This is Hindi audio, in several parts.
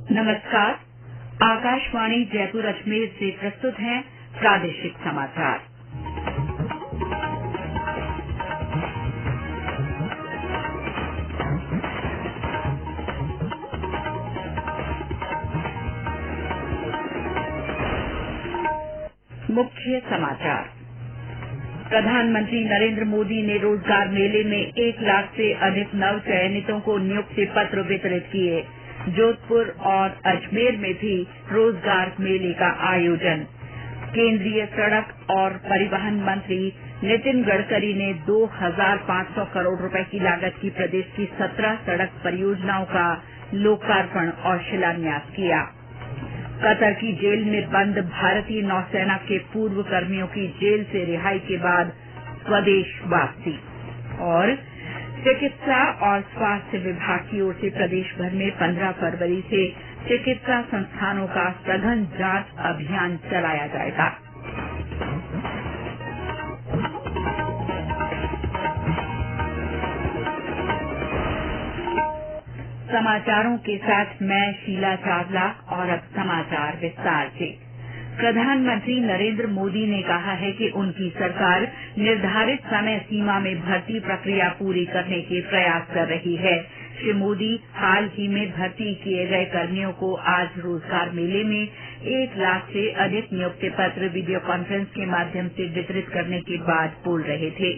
नमस्कार। आकाशवाणी जयपुर अजमेर से प्रस्तुत हैं प्रादेशिक समाचार। मुख्य समाचार। प्रधानमंत्री नरेंद्र मोदी ने रोजगार मेले में 1 लाख से अधिक नव चयनितों को नियुक्ति पत्र वितरित किए। जोधपुर और अजमेर में भी रोजगार मेले का आयोजन। केंद्रीय सड़क और परिवहन मंत्री नितिन गडकरी ने 2,500 करोड़ रुपए की लागत की प्रदेश की 17 सड़क परियोजनाओं का लोकार्पण और शिलान्यास किया। कतर की जेल में बंद भारतीय नौसेना के पूर्व कर्मियों की जेल से रिहाई के बाद स्वदेश वापसी। और चिकित्सा और स्वास्थ्य विभाग की ओर से प्रदेश भर में 15 फरवरी से चिकित्सा संस्थानों का सघन जांच अभियान चलाया जाएगा। समाचारों के साथ मैं शीला चावला और अब समाचार विस्तार से। प्रधानमंत्री नरेंद्र मोदी ने कहा है कि उनकी सरकार निर्धारित समय सीमा में भर्ती प्रक्रिया पूरी करने के प्रयास कर रही है। श्री मोदी हाल ही में भर्ती किए गए कर्मियों को आज रोजगार मेले में 1 लाख से अधिक नियुक्ति पत्र वीडियो कॉन्फ्रेंस के माध्यम से वितरित करने के बाद बोल रहे थे।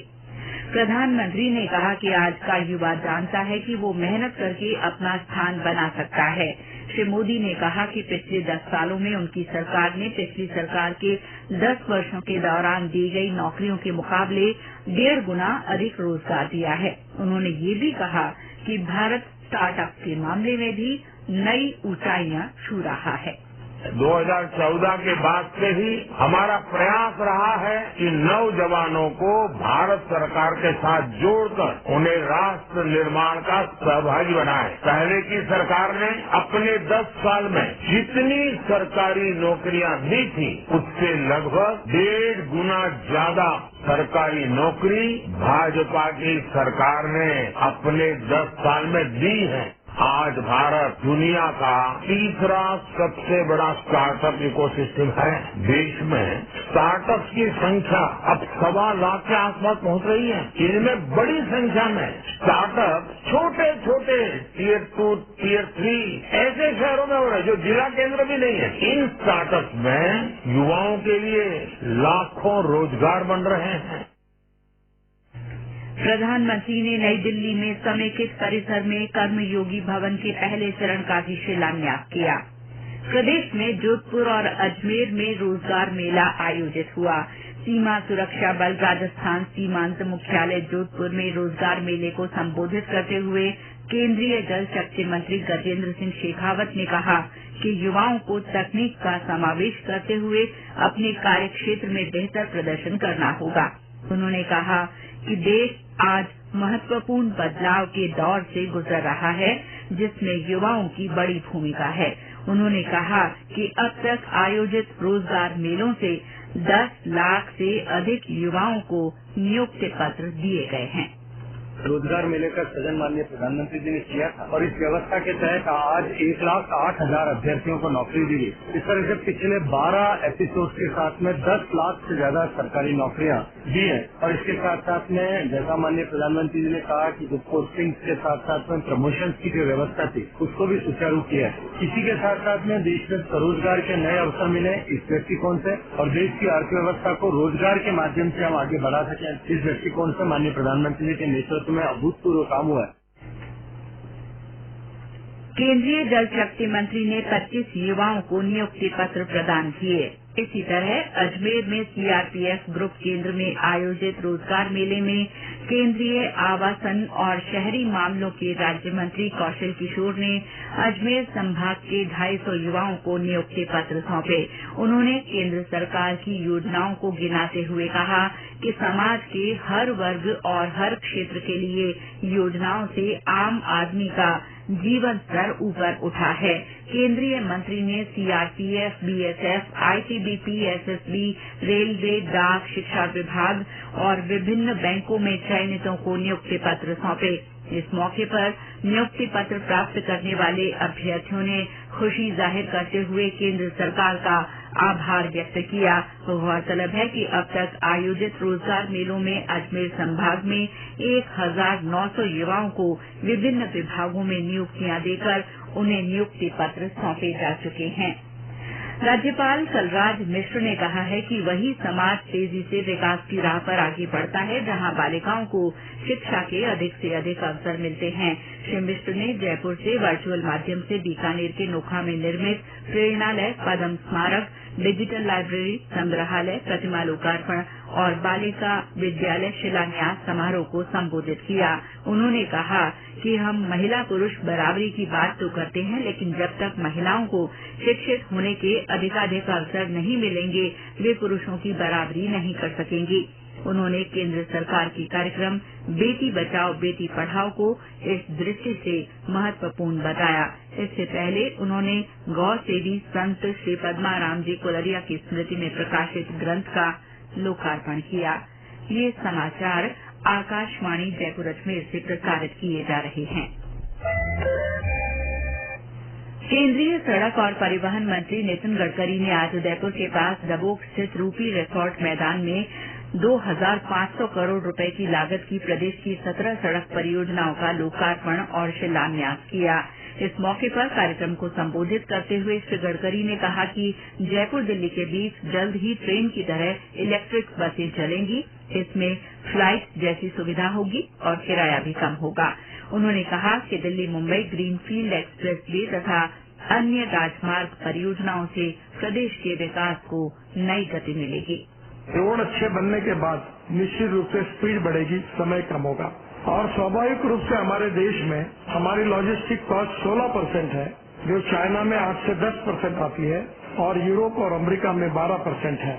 प्रधानमंत्री ने कहा कि आज का युवा जानता है कि वो मेहनत करके अपना स्थान बना सकता है। श्री मोदी ने कहा कि पिछले 10 सालों में उनकी सरकार ने पिछली सरकार के 10 वर्षों के दौरान दी गई नौकरियों के मुकाबले 1.5 गुना अधिक रोजगार दिया है। उन्होंने ये भी कहा कि भारत स्टार्टअप के मामले में भी नई ऊंचाइयां छू रहा है। 2014 के बाद से ही हमारा प्रयास रहा है कि नौजवानों को भारत सरकार के साथ जोड़कर उन्हें राष्ट्र निर्माण का सहभागी बनाए। पहले की सरकार ने अपने 10 साल में जितनी सरकारी नौकरियां दी थी उससे लगभग 1.5 गुना ज्यादा सरकारी नौकरी भाजपा की सरकार ने अपने 10 साल में दी है। आज भारत दुनिया का तीसरा सबसे बड़ा स्टार्टअप इकोसिस्टम है। देश में स्टार्टअप्स की संख्या अब 1.25 लाख के आसपास पहुंच रही है। इनमें बड़ी संख्या में स्टार्टअप छोटे छोटे टियर 2, टियर 3 ऐसे शहरों में हो रहे हैं जो जिला केंद्र भी नहीं है। इन स्टार्टअप्स में युवाओं के लिए लाखों रोजगार बन रहे हैं। प्रधानमंत्री ने नई दिल्ली में समेकित परिसर में कर्मयोगी भवन के पहले चरण का भी शिलान्यास किया। प्रदेश में जोधपुर और अजमेर में रोजगार मेला आयोजित हुआ। सीमा सुरक्षा बल राजस्थान सीमांत मुख्यालय जोधपुर में रोजगार मेले को संबोधित करते हुए केंद्रीय जल शक्ति मंत्री गजेंद्र सिंह शेखावत ने कहा कि युवाओं को तकनीक का समावेश करते हुए अपने कार्यक्षेत्र में बेहतर प्रदर्शन करना होगा। उन्होंने कहा कि देश आज महत्वपूर्ण बदलाव के दौर से गुजर रहा है जिसमें युवाओं की बड़ी भूमिका है। उन्होंने कहा कि अब तक आयोजित रोजगार मेलों से 10 लाख से अधिक युवाओं को नियुक्ति पत्र दिए गए हैं। रोजगार मेले का सृजन माननीय प्रधानमंत्री जी ने किया था और इस व्यवस्था के तहत आज 1,08,000 अभ्यर्थियों को नौकरी दी गई। इस तरह से पिछले 12 एपिसोड के साथ में 10 लाख से ज्यादा सरकारी नौकरियां दी है। और इसके साथ साथ में जैसा माननीय प्रधानमंत्री जी ने कहा कि जो पोस्टिंग के साथ साथ में प्रमोशन की जो व्यवस्था थी उसको भी सुचारू किया है। इसी के साथ साथ में देश में स्वरोजगार के नए अवसर मिले इस दृष्टिकोण से और देश की अर्थव्यवस्था को रोजगार के माध्यम से हम आगे बढ़ा सकें, इस दृष्टिकोण से माननीय प्रधानमंत्री जी के नेतृत्व में अभूतपूर्व काम हुआ है। केंद्रीय जल शक्ति मंत्री ने 25 युवाओं को नियुक्ति पत्र प्रदान किए। इसी तरह अजमेर में सीआरपीएफ ग्रुप केंद्र में आयोजित रोजगार मेले में केंद्रीय आवासन और शहरी मामलों के राज्य मंत्री कौशल किशोर ने अजमेर संभाग के 250 युवाओं को नियुक्ति पत्र सौंपे। उन्होंने केंद्र सरकार की योजनाओं को गिनाते हुए कहा कि समाज के हर वर्ग और हर क्षेत्र के लिए योजनाओं से आम आदमी का जीवन स्तर ऊपर उठा है। केंद्रीय मंत्री ने CRPF, BSF, ITBP, SSB, railway, डाक, शिक्षा विभाग और विभिन्न बैंकों में चयनितों को नियुक्ति पत्र सौंपे। इस मौके पर नियुक्ति पत्र प्राप्त करने वाले अभ्यर्थियों ने खुशी जाहिर करते हुए केंद्र सरकार का आभार व्यक्त किया। गौरतलब है कि अब तक आयोजित रोजगार मेलों में अजमेर संभाग में 1900 युवाओं को विभिन्न विभागों में नियुक्तियां देकर उन्हें नियुक्ति पत्र सौंपे जा चुके हैं। राज्यपाल कलराज मिश्र ने कहा है कि वही समाज तेजी से विकास की राह पर आगे बढ़ता है जहां बालिकाओं को शिक्षा के अधिक से अधिक अवसर मिलते हैं। श्री मिश्र ने जयपुर से वर्चुअल माध्यम से बीकानेर के नोखा में निर्मित प्रेरणालय, पद्म स्मारक, डिजिटल लाइब्रेरी, संग्रहालय, प्रतिमा लोकार्पण और बालिका विद्यालय शिलान्यास समारोह को संबोधित किया। उन्होंने कहा कि हम महिला पुरुष बराबरी की बात तो करते हैं, लेकिन जब तक महिलाओं को शिक्षित होने के अधिकाधिक अवसर नहीं मिलेंगे वे पुरुषों की बराबरी नहीं कर सकेंगी। उन्होंने केंद्र सरकार के कार्यक्रम बेटी बचाओ बेटी पढ़ाओ को इस दृष्टि से महत्वपूर्ण बताया। इससे पहले उन्होंने गौ सेवी संत श्री पद्माराम जी कोलरिया की स्मृति में प्रकाशित ग्रंथ का लोकार्पण किया। ये समाचार आकाशवाणी जयपुर अजमेर से प्रसारित किए जा रहे हैं। केंद्रीय सड़क और परिवहन मंत्री नितिन गडकरी ने आज उदयपुर के पास डबोक स्थित रूपी रिसोर्ट मैदान में 2500 करोड़ रुपए की लागत की प्रदेश की 17 सड़क परियोजनाओं का लोकार्पण और शिलान्यास किया। इस मौके पर कार्यक्रम को संबोधित करते हुए श्री गडकरी ने कहा कि जयपुर दिल्ली के बीच जल्द ही ट्रेन की तरह इलेक्ट्रिक बसें चलेंगी। इसमें फ्लाइट जैसी सुविधा होगी और किराया भी कम होगा। उन्होंने कहा कि Delhi Mumbai greenfield express way तथा अन्य राजमार्ग परियोजनाओं से प्रदेश के विकास को नई गति मिलेगी। रोड अच्छे बनने के बाद निश्चित रूप से स्पीड बढ़ेगी, समय कम होगा और स्वाभाविक रूप से हमारे देश में हमारी लॉजिस्टिक कॉस्ट 16% है, जो चाइना में 8 से 10% आती है और यूरोप और अमेरिका में 12% है।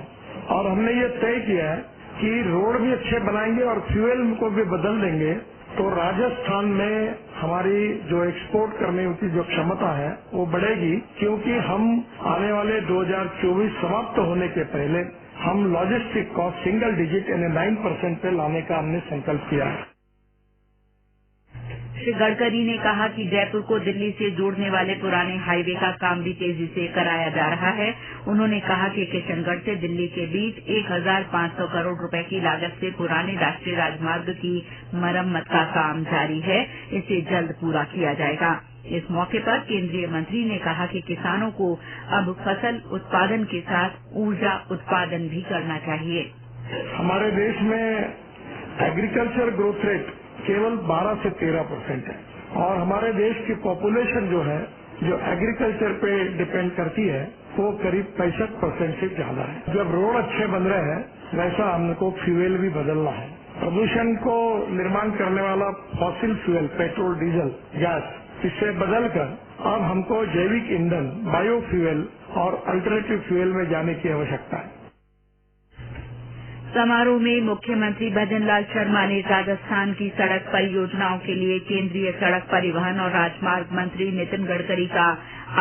और हमने ये तय किया है कि रोड भी अच्छे बनाएंगे और फ्यूल को भी बदल देंगे तो राजस्थान में हमारी जो एक्सपोर्ट करने की जो क्षमता है वो बढ़ेगी, क्योंकि हम आने वाले 2024 समाप्त होने के पहले हम लॉजिस्टिक कॉस्ट सिंगल डिजिट यानी 9% पे लाने का हमने संकल्प किया है। श्री गडकरी ने कहा कि जयपुर को दिल्ली से जोड़ने वाले पुराने हाईवे का काम भी तेजी से कराया जा रहा है। उन्होंने कहा कि किशनगढ़ से दिल्ली के बीच 1500 करोड़ रुपए की लागत से पुराने राष्ट्रीय राजमार्ग की मरम्मत का काम जारी है, इसे जल्द पूरा किया जाएगा। इस मौके पर केंद्रीय मंत्री ने कहा कि किसानों को अब फसल उत्पादन के साथ ऊर्जा उत्पादन भी करना चाहिए। हमारे देश में एग्रीकल्चर ग्रोथ रेट केवल 12 से 13% है और हमारे देश की पॉपुलेशन जो है जो एग्रीकल्चर पे डिपेंड करती है वो करीब 65% से ज्यादा है। जब रोड अच्छे बन रहे हैं वैसा हमको फ्यूल भी बदलना है। प्रदूषण को निर्माण करने वाला fossil fuel petrol diesel gas इसे बदलकर अब हमको जैविक ईंधन बायोफ्यूल और अल्टरनेटिव फ्यूल में जाने की आवश्यकता है। समारोह में मुख्यमंत्री भजनलाल शर्मा ने राजस्थान की सड़क परियोजनाओं के लिए केंद्रीय सड़क परिवहन और राजमार्ग मंत्री नितिन गडकरी का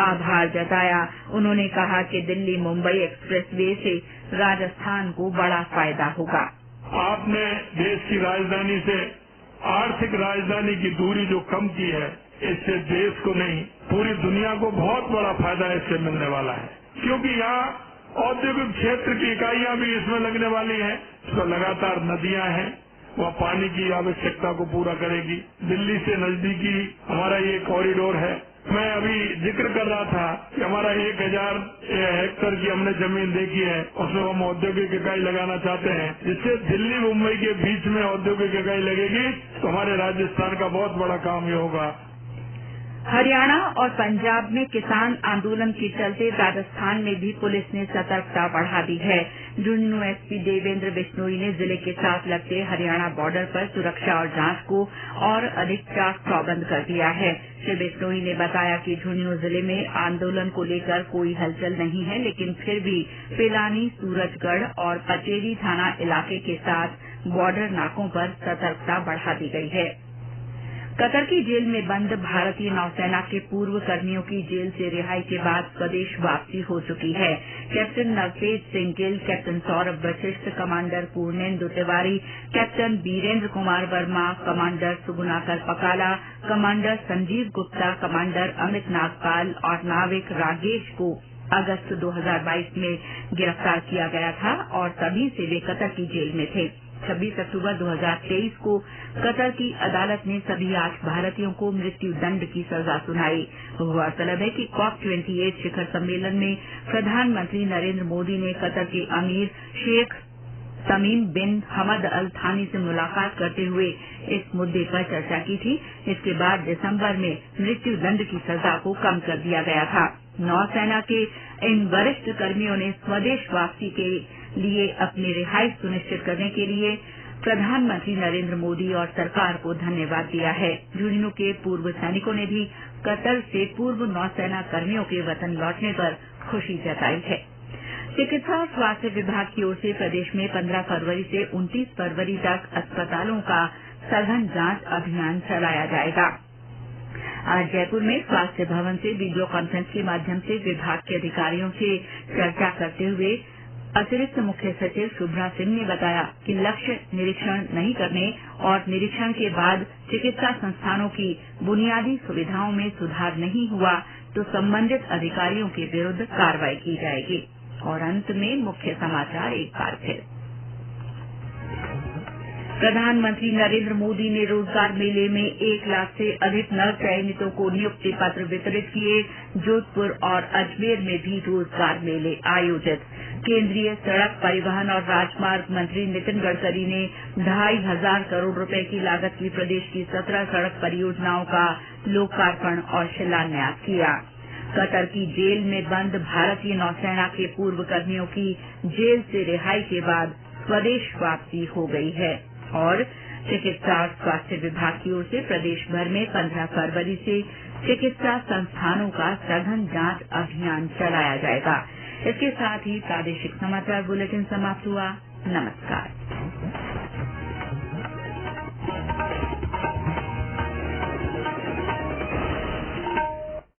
आभार जताया। उन्होंने कहा कि दिल्ली मुंबई एक्सप्रेस वे से राजस्थान को बड़ा फायदा होगा। आपने देश की राजधानी से आर्थिक राजधानी की दूरी जो कम की है, इससे देश को नहीं पूरी दुनिया को बहुत बड़ा फायदा इससे मिलने वाला है, क्योंकि यहाँ औद्योगिक क्षेत्र की इकाइयां भी इसमें लगने वाली हैं। तो लगातार नदियां हैं, वह पानी की आवश्यकता को पूरा करेगी। दिल्ली से नजदीकी हमारा ये कॉरिडोर है। मैं अभी जिक्र कर रहा था कि हमारा 1000 हेक्टेयर की हमने जमीन देखी है, उसमें हम औद्योगिक इकाई लगाना चाहते हैं, जिससे दिल्ली मुंबई के बीच में औद्योगिक इकाई लगेगी तो हमारे राजस्थान का बहुत बड़ा काम ये होगा। हरियाणा और पंजाब में किसान आंदोलन के चलते राजस्थान में भी पुलिस ने सतर्कता बढ़ा दी है। झुंझुनू एसपी देवेंद्र बिश्नोई ने जिले के साथ लगते हरियाणा बॉर्डर पर सुरक्षा और जांच को और अधिक चाक चौबंद कर दिया है। श्री बिश्नोई ने बताया कि झुंझुनू जिले में आंदोलन को लेकर कोई हलचल नहीं है, लेकिन फिर भी पिलानी, सूरजगढ़ और पचेरी थाना इलाके के साथ बॉर्डर नाकों पर सतर्कता बढ़ा दी गई है। कतर की जेल में बंद भारतीय नौसेना के पूर्व कर्मियों की जेल से रिहाई के बाद स्वदेश वापसी हो चुकी है। Captain Navtej Singh Gill, captain Saurabh Vashisht, commander Purnendu Tiwari, captain Virendra Kumar Verma, commander Sugunakar Pakala, commander Sanjeev Gupta, commander Amit Nagpal और नाविक रागेश को अगस्त 2022 में गिरफ्तार किया गया था और तभी से वे कतर की जेल में थे। 26 अक्टूबर 2023 को कतर की अदालत ने सभी 8 भारतीयों को मृत्यु दंड की सजा सुनाई। गौरतलब है कि COP28 शिखर सम्मेलन में प्रधानमंत्री नरेंद्र मोदी ने कतर के अमीर शेख तमीम बिन हमद अल थानी से मुलाकात करते हुए इस मुद्दे पर चर्चा की थी। इसके बाद दिसंबर में मृत्यु दंड की सजा को कम कर दिया गया था। नौसेना के इन वरिष्ठ कर्मियों ने स्वदेश वापसी के लिए अपनी रिहाई सुनिश्चित करने के लिए प्रधानमंत्री नरेंद्र मोदी और सरकार को धन्यवाद दिया है। झुंझुनू के पूर्व सैनिकों ने भी कतर से पूर्व नौसेना कर्मियों के वतन लौटने पर खुशी जताई है। चिकित्सा और स्वास्थ्य विभाग की ओर से प्रदेश में 15 फरवरी से 29 फरवरी तक अस्पतालों का सघन जांच अभियान चलाया जाएगा। आज जयपुर में स्वास्थ्य भवन से वीडियो कॉन्फ्रेंस के माध्यम से विभाग के अधिकारियों से चर्चा करते हुए अतिरिक्त मुख्य सचिव शुभ्रा सिंह ने बताया कि लक्ष्य निरीक्षण नहीं करने और निरीक्षण के बाद चिकित्सा संस्थानों की बुनियादी सुविधाओं में सुधार नहीं हुआ तो संबंधित अधिकारियों के विरुद्ध कार्रवाई की जाएगी। और अंत में मुख्य समाचार एक बार फिर। प्रधानमंत्री नरेंद्र मोदी ने रोजगार मेले में 1 लाख से अधिक नव चयनितों को नियुक्ति पत्र वितरित किए। जोधपुर और अजमेर में भी रोजगार मेले आयोजित। केंद्रीय सड़क परिवहन और राजमार्ग मंत्री नितिन गडकरी ने 2,500 करोड़ रुपए की लागत की प्रदेश की 17 सड़क परियोजनाओं का लोकार्पण और शिलान्यास किया। कतर की जेल में बंद भारतीय नौसेना के पूर्व कर्मियों की जेल से रिहाई के बाद स्वदेश वापसी हो गई है। और चिकित्सा और स्वास्थ्य विभाग की ओर से प्रदेश भर में 15 फरवरी से चिकित्सा संस्थानों का सघन जांच अभियान चलाया जाएगा। इसके साथ ही प्रादेशिक समाचार बुलेटिन समाप्त हुआ। नमस्कार।